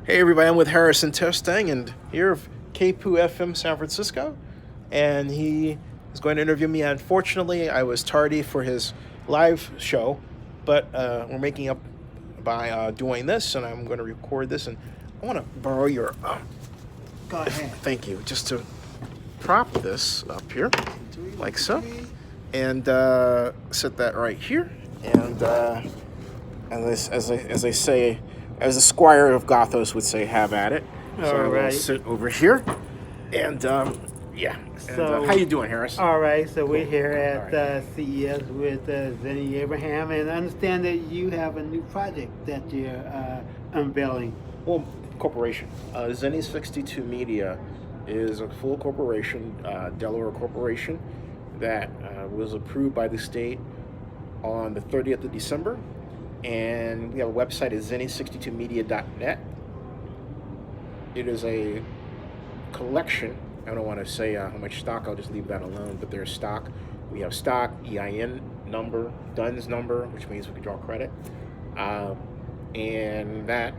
Hey everybody, I'm with Harrison Chestang and here of KPOO FM San Francisco, and he is going to interview me. Unfortunately, I was tardy for his live show, but we're making up by doing this, and I'm going to record this. And I want to borrow your, Go ahead. thank you, just to prop this up here, like so, and set that right here, and as they say, as the Squire of Gothos would say, have at it. So I will Alright. sit over here, and yeah. So- how you doing, Harris? All right, so we're here All at CES with Zennie Abraham, and I understand that you have a new project that you're unveiling. Well, corporation. Zennie 62 Media is a full corporation, Delaware corporation, that was approved by the state on the 30th of December. And we have a website at zennie62media.net. It is a collection. I don't want to say how much stock, I'll just leave that alone, but there's stock. We have stock, EIN number, DUNS number, which means we can draw credit. And that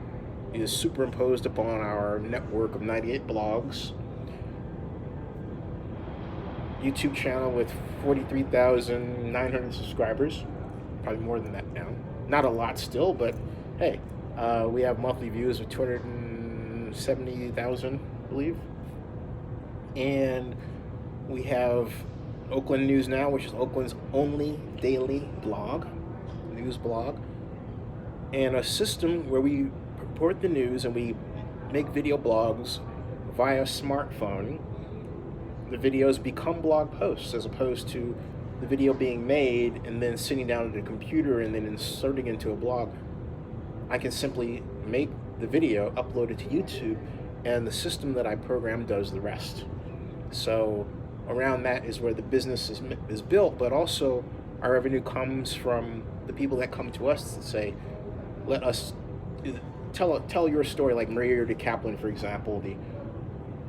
is superimposed upon our network of 98 blogs. YouTube channel with 43,900 subscribers, probably more than that now. Not a lot still, but hey, we have monthly views of 270,000, I believe. And we have Oakland News Now, which is Oakland's only daily blog, news blog, and a system where we report the news and we make video blogs via smartphone. The videos become blog posts as opposed to the video being made and then sitting down at a computer and then inserting into a blog. I can simply make the video, upload it to YouTube, and the system that I program does the rest. So around that is where the business is built, but also our revenue comes from the people that come to us and say, let us tell your story, like Maria Kaplan, for example, the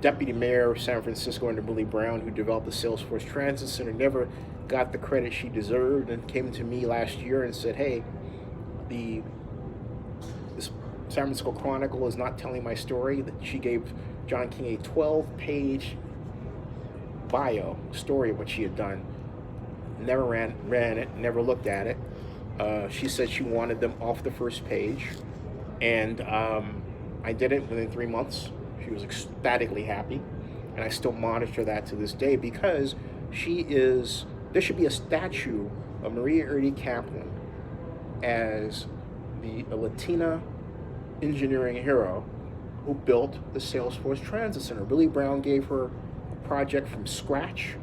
deputy mayor of San Francisco under Billy Brown, who developed the Salesforce Transit Center, never got the credit she deserved, and came to me last year and said, hey, this San Francisco Chronicle is not telling my story. That she gave John King a 12-page bio story of what she had done. Never ran it, never looked at it. She said she wanted them off the first page, and I did it within 3 months. She was ecstatically happy, and I still monitor that to this day because there should be a statue of Maria Kaplan as a Latina engineering hero who built the Salesforce Transit Center. Billy Brown gave her a project from scratch.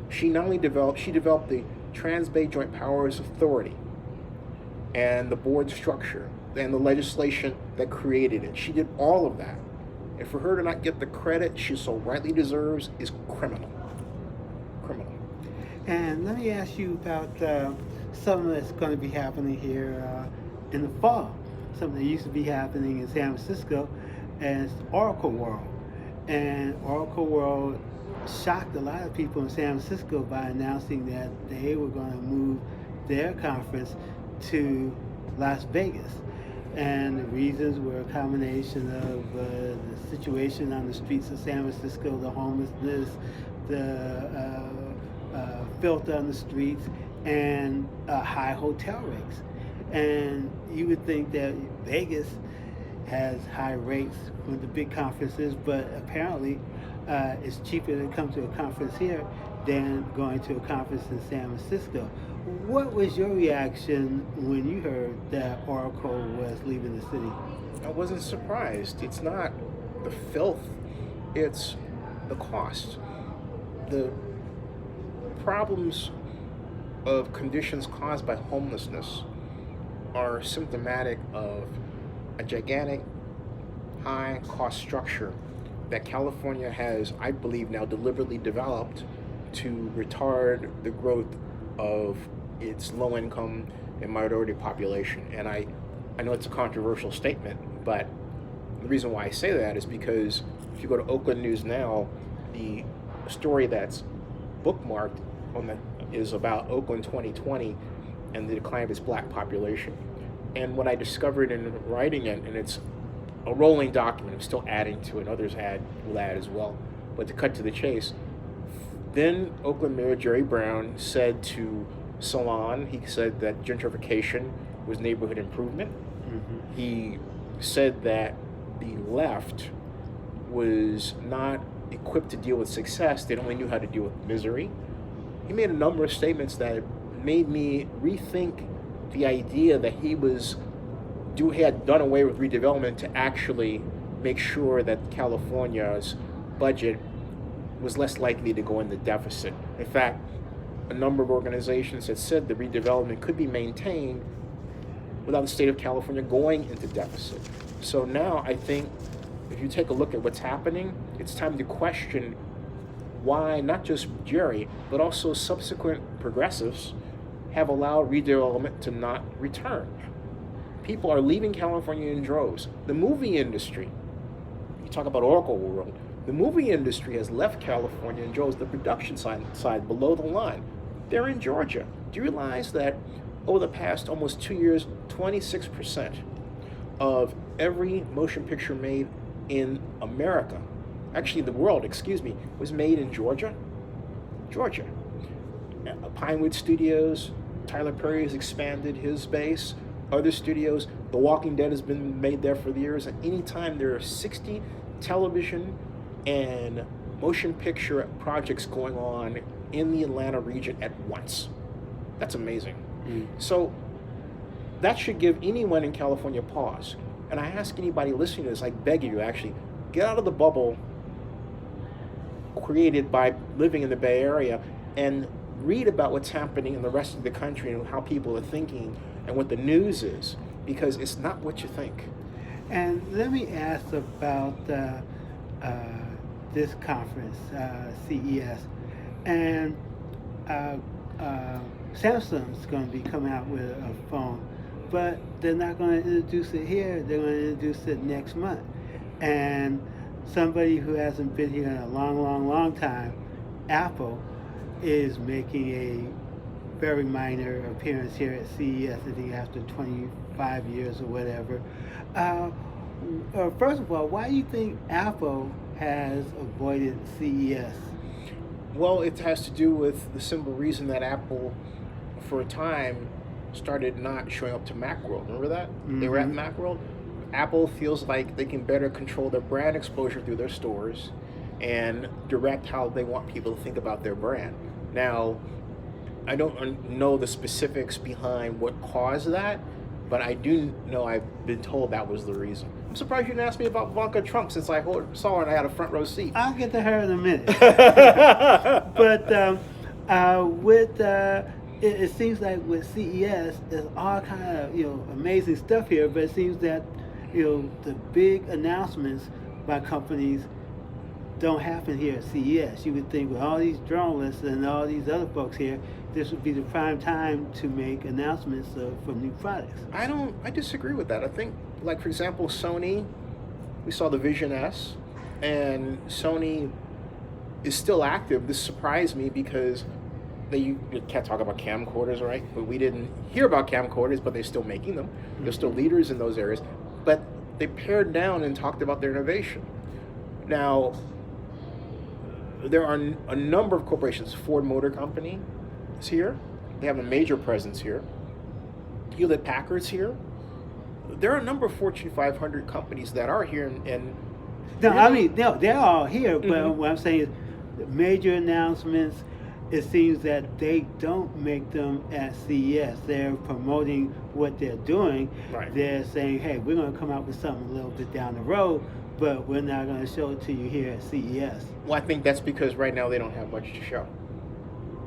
She developed the Trans-Bay Joint Powers Authority and the board structure and the legislation that created it. She did all of that. And for her to not get the credit she so rightly deserves is criminal. Criminal. And let me ask you about something that's going to be happening here in the fall. Something that used to be happening in San Francisco as Oracle World. And Oracle World shocked a lot of people in San Francisco by announcing that they were going to move their conference to Las Vegas. And the reasons were a combination of the situation on the streets of San Francisco, the homelessness, the filth on the streets, and high hotel rates. And you would think that Vegas has high rates for the big conferences, but apparently it's cheaper to come to a conference here than going to a conference in San Francisco. What was your reaction when you heard that Oracle was leaving the city? I wasn't surprised. It's not the filth, it's the cost. The problems of conditions caused by homelessness are symptomatic of a gigantic high cost structure that California has, I believe, now deliberately developed to retard the growth of its low-income and minority population. And I know it's a controversial statement, but the reason why I say that is because if you go to Oakland News Now, the story that's bookmarked is about Oakland 2020 and the decline of its black population. And what I discovered in writing it, and it's a rolling document. I'm still adding to it. Others will add as well. But to cut to the chase, then Oakland Mayor Jerry Brown said to Salon, he said that gentrification was neighborhood improvement. Mm-hmm. He said that the left was not equipped to deal with success. They only knew how to deal with misery. He made a number of statements that made me rethink the idea that he had done away with redevelopment to actually make sure that California's budget was less likely to go into deficit. In fact, a number of organizations had said the redevelopment could be maintained without the state of California going into deficit. So now I think if you take a look at what's happening, it's time to question why not just Jerry, but also subsequent progressives have allowed redevelopment to not return. People are leaving California in droves. The movie industry, you talk about Oracle World, the movie industry has left California in droves. The production side below the line, they're in Georgia. Do you realize that over the past almost 2 years, 26% of every motion picture made in America, actually the world, was made in Georgia? Georgia. Pinewood Studios, Tyler Perry has expanded his base. Other studios, The Walking Dead has been made there for years. And anytime there are 60 television and motion picture projects going on in the Atlanta region at once. That's amazing. So that should give anyone in California pause. And I ask anybody listening to this, I beg you actually, get out of the bubble created by living in the Bay Area and read about what's happening in the rest of the country and how people are thinking and what the news is, because it's not what you think. And let me ask about this conference, CES, and Samsung's going to be coming out with a phone, but they're not going to introduce it here. They're going to introduce it next month. And somebody who hasn't been here in a long time, Apple, is making a very minor appearance here at CES, I think after 25 years or whatever. First of all, why do you think Apple has avoided CES? Well, it has to do with the simple reason that Apple, for a time, started not showing up to Macworld. Remember that? Mm-hmm. They were at Macworld. Apple feels like they can better control their brand exposure through their stores and direct how they want people to think about their brand. Now, I don't know the specifics behind what caused that, but I do know I've been told that was the reason. I'm surprised you didn't ask me about Ivanka Trump since I saw her and I had a front row seat. I'll get to her in a minute. But it seems like with CES, there's all kind of amazing stuff here, but it seems that the big announcements by companies don't happen here at CES. You would think with all these journalists and all these other folks here, this would be the prime time to make announcements for new products. I disagree with that. I think, like for example, Sony, we saw the Vision S, and Sony is still active. This surprised me because you can't talk about camcorders, right? But we didn't hear about camcorders, but they're still making them. Mm-hmm. They're still leaders in those areas. But they pared down and talked about their innovation. Now, there are a number of corporations. Ford Motor Company is here. They have a major presence here. Hewlett Packard's here. There are a number of Fortune 500 companies that are here. And no, I mean, they're all here, but mm-hmm. What I'm saying is major announcements, it seems that they don't make them at CES. They're promoting what they're doing. Right. They're saying, hey, we're going to come out with something a little bit down the road, but we're not going to show it to you here at CES. Well, I think that's because right now they don't have much to show.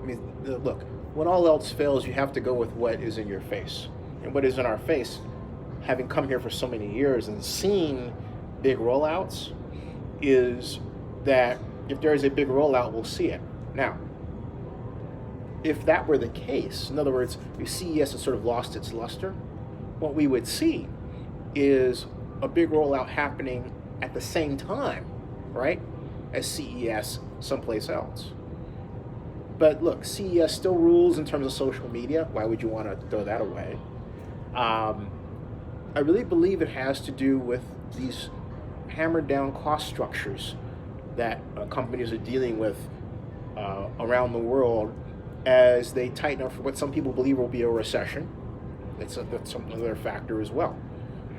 I mean, look, when all else fails, you have to go with what is in your face. And what is in our face, having come here for so many years and seeing big rollouts, is that if there is a big rollout, we'll see it. Now, if that were the case, in other words, if CES has sort of lost its luster, what we would see is a big rollout happening at the same time, right, as CES someplace else. But look, CES still rules in terms of social media. Why would you want to throw that away? I really believe it has to do with these hammered down cost structures that companies are dealing with around the world as they tighten up for what some people believe will be a recession. That's another factor as well.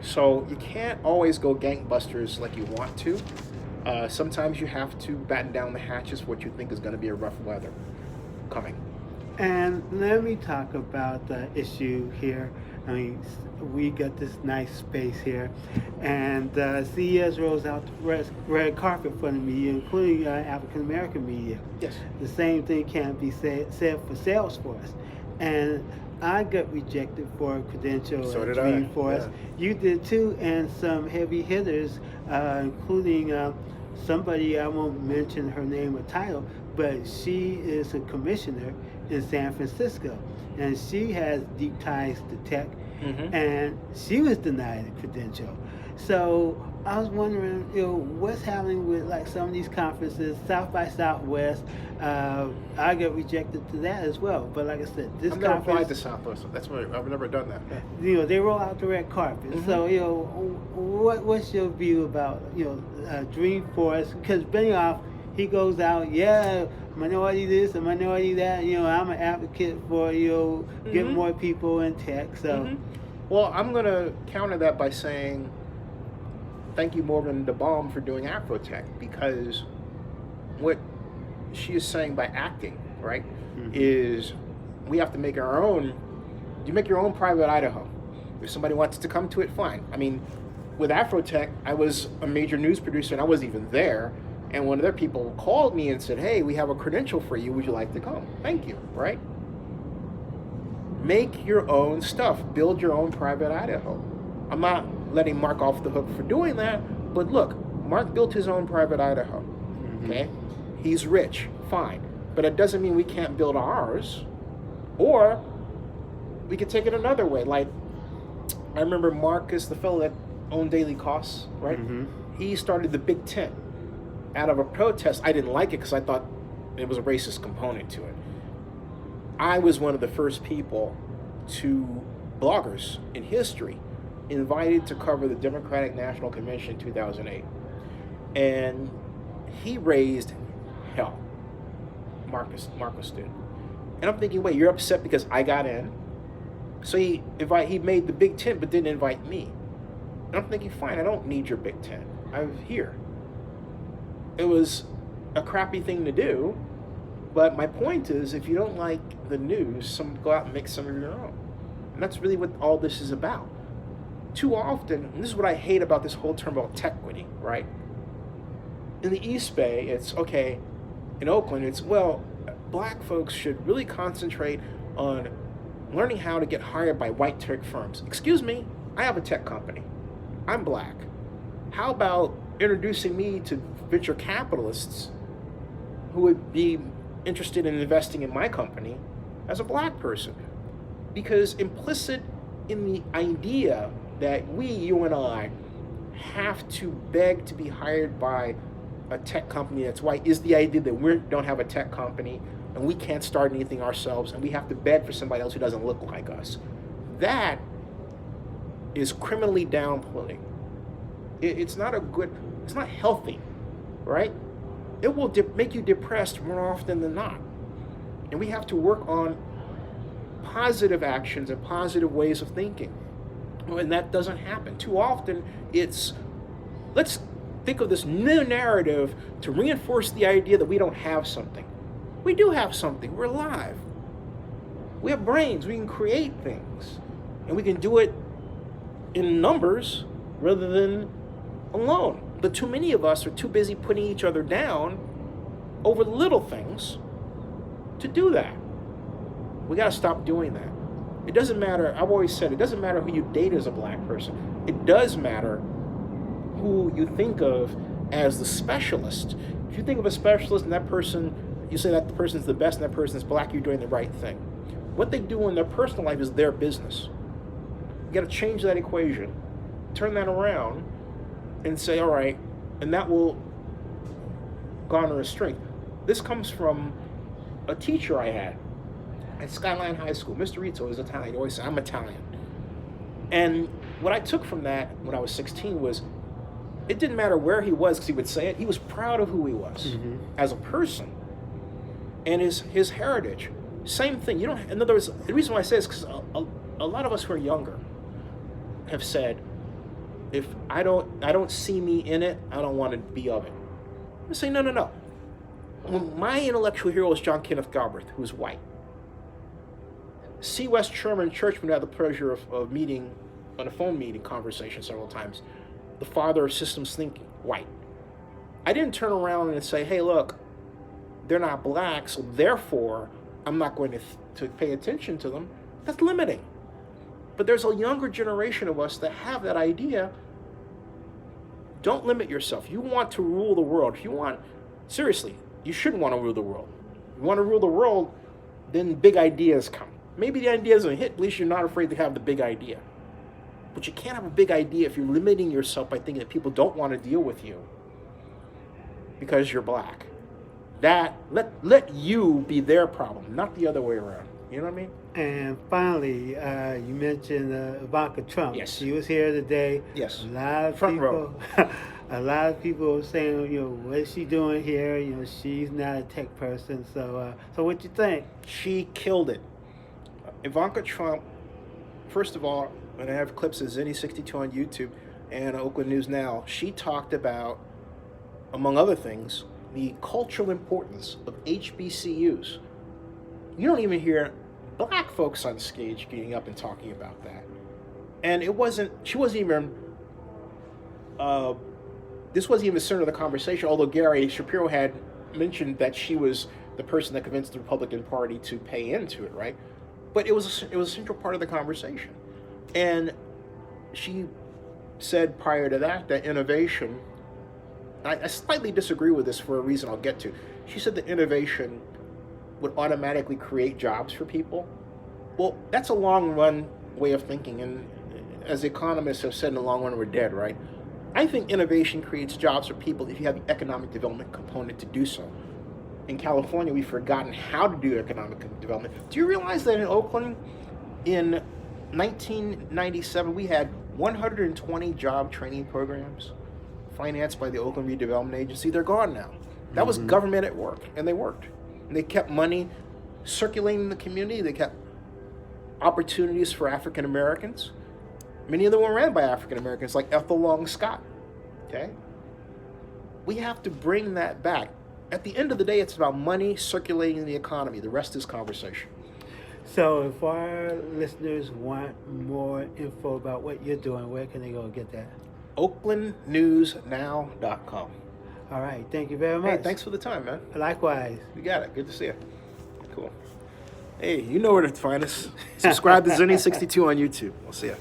So you can't always go gangbusters like you want to. Sometimes you have to batten down the hatches for what you think is going to be a rough weather coming. And let me talk about the issue here. I mean, we got this nice space here, and CES rolls out the red carpet for the media, including African American media. Yes. The same thing can't be said for Salesforce. And I got rejected for a credential So at did I. Dreamforce. Yeah. You did too, and some heavy hitters, including somebody, I won't mention her name or title, but she is a commissioner in San Francisco, and she has deep ties to tech, and she was denied a credential. So I was wondering, what's happening with like some of these conferences, South by Southwest. I got rejected to that as well. But like I said, this I've never conference, applied to Southwest. That's why I've never done that. they roll out the red carpet. So what's your view about Dreamforce? Because Benioff, he goes out, minority this and minority that. I'm an advocate for getting more people in tech. So, well, I'm going to counter that by saying thank you, Morgan DeBalm, for doing Afrotech, because what she is saying by acting, right, is we have to make our own. You make your own private Idaho. If somebody wants to come to it, fine. I mean, with Afrotech, I was a major news producer and I wasn't even there. And one of their people called me and said, hey, we have a credential for you. Would you like to come? Thank you, right? Make your own stuff. Build your own private Idaho. I'm not letting Mark off the hook for doing that, but look, Mark built his own private Idaho, okay? He's rich, fine. But it doesn't mean we can't build ours. Or we could take it another way. Like, I remember Marcus, the fellow that owned Daily Costs, right? He started the Big Tent out of a protest. I didn't like it because I thought it was a racist component to it. I was one of the first people bloggers in history, invited to cover the Democratic National Convention in 2008. And he raised hell. Marcus did. And I'm thinking, wait, you're upset because I got in? So he made the Big Tent but didn't invite me. And I'm thinking, fine, I don't need your Big Tent. I'm here. It was a crappy thing to do, but my point is, if you don't like the news, go out and make some of your own. And that's really what all this is about. Too often, and this is what I hate about this whole term about techquity, right? In the East Bay, it's okay. In Oakland, it's, well, black folks should really concentrate on learning how to get hired by white tech firms. Excuse me, I have a tech company. I'm black. How about introducing me to venture capitalists who would be interested in investing in my company as a black person? Because implicit in the idea that you and I, have to beg to be hired by a tech company that's white is the idea that we don't have a tech company and we can't start anything ourselves and we have to beg for somebody else who doesn't look like us. That is criminally downplaying. It's not healthy, right? It will make you depressed more often than not. And we have to work on positive actions and positive ways of thinking. And that doesn't happen. Too often let's think of this new narrative to reinforce the idea that we don't have something. We do have something. We're alive. We have brains. We can create things. And we can do it in numbers rather than alone. But too many of us are too busy putting each other down over little things to do that. We got to stop doing that. It doesn't matter, I've always said, it doesn't matter who you date as a black person. It does matter who you think of as the specialist. If you think of a specialist and that person, you say that the person's the best and that person's black, you're doing the right thing. What they do in their personal life is their business. You got to change that equation, turn that around, and say, all right, and that will garner a strength. This comes from a teacher I had at Skyline High School. Mr. Rizzo is Italian. He always said, I'm Italian. And what I took from that when I was 16 was it didn't matter where he was because he would say it. He was proud of who he was as a person and his heritage. Same thing. You don't. In other words, the reason why I say this is because a lot of us who are younger have said, if I don't see me in it, I don't want to be of it. I say no. When my intellectual hero was John Kenneth Galbraith, who was white. C. West Sherman Churchman had the pleasure of meeting on a phone meeting conversation several times. The father of systems thinking, white. I didn't turn around and say, hey, look, they're not black, so therefore I'm not going to pay attention to them. That's limiting. But there's a younger generation of us that have that idea. Don't limit yourself. You want to rule the world. Seriously, you should want to rule the world. You want to rule the world, then big ideas come. Maybe the idea doesn't hit, at least you're not afraid to have the big idea. But you can't have a big idea if you're limiting yourself by thinking that people don't want to deal with you because you're black. Let you be their problem, not the other way around. You know what I mean? And finally, you mentioned Ivanka Trump. Yes. She was here today. Yes. A lot of Front people, row. a lot of people saying, what is she doing here? She's not a tech person. So what you think? She killed it. Ivanka Trump, first of all, and I have clips of Zennie62 on YouTube and Oakland News Now, she talked about, among other things, the cultural importance of HBCUs. You don't even hear black folks on stage getting up and talking about that. And she wasn't even, this wasn't even the center of the conversation, although Gary Shapiro had mentioned that she was the person that convinced the Republican Party to pay into it, right? But it was a central part of the conversation. And she said prior to that innovation, I slightly disagree with this for a reason I'll get to. She said that innovation would automatically create jobs for people. Well, that's a long run way of thinking, and as economists have said, in the long run we're dead, right? I think innovation creates jobs for people if you have the economic development component to do so. In California, we've forgotten how to do economic development. Do you realize that in Oakland, in 1997, we had 120 job training programs financed by the Oakland Redevelopment Agency? They're gone now. That was government at work, and they worked. And they kept money circulating in the community. They kept opportunities for African Americans. Many of them were ran by African Americans, like Ethel Long Scott. Okay? We have to bring that back. At the end of the day, it's about money circulating in the economy. The rest is conversation. So if our listeners want more info about what you're doing, where can they go get that? OaklandNewsNow.com. All right. Thank you very much. Hey, thanks for the time, man. Likewise. You got it. Good to see you. Cool. Hey, you know where to find us. Subscribe to Zennie62 on YouTube. We'll see you.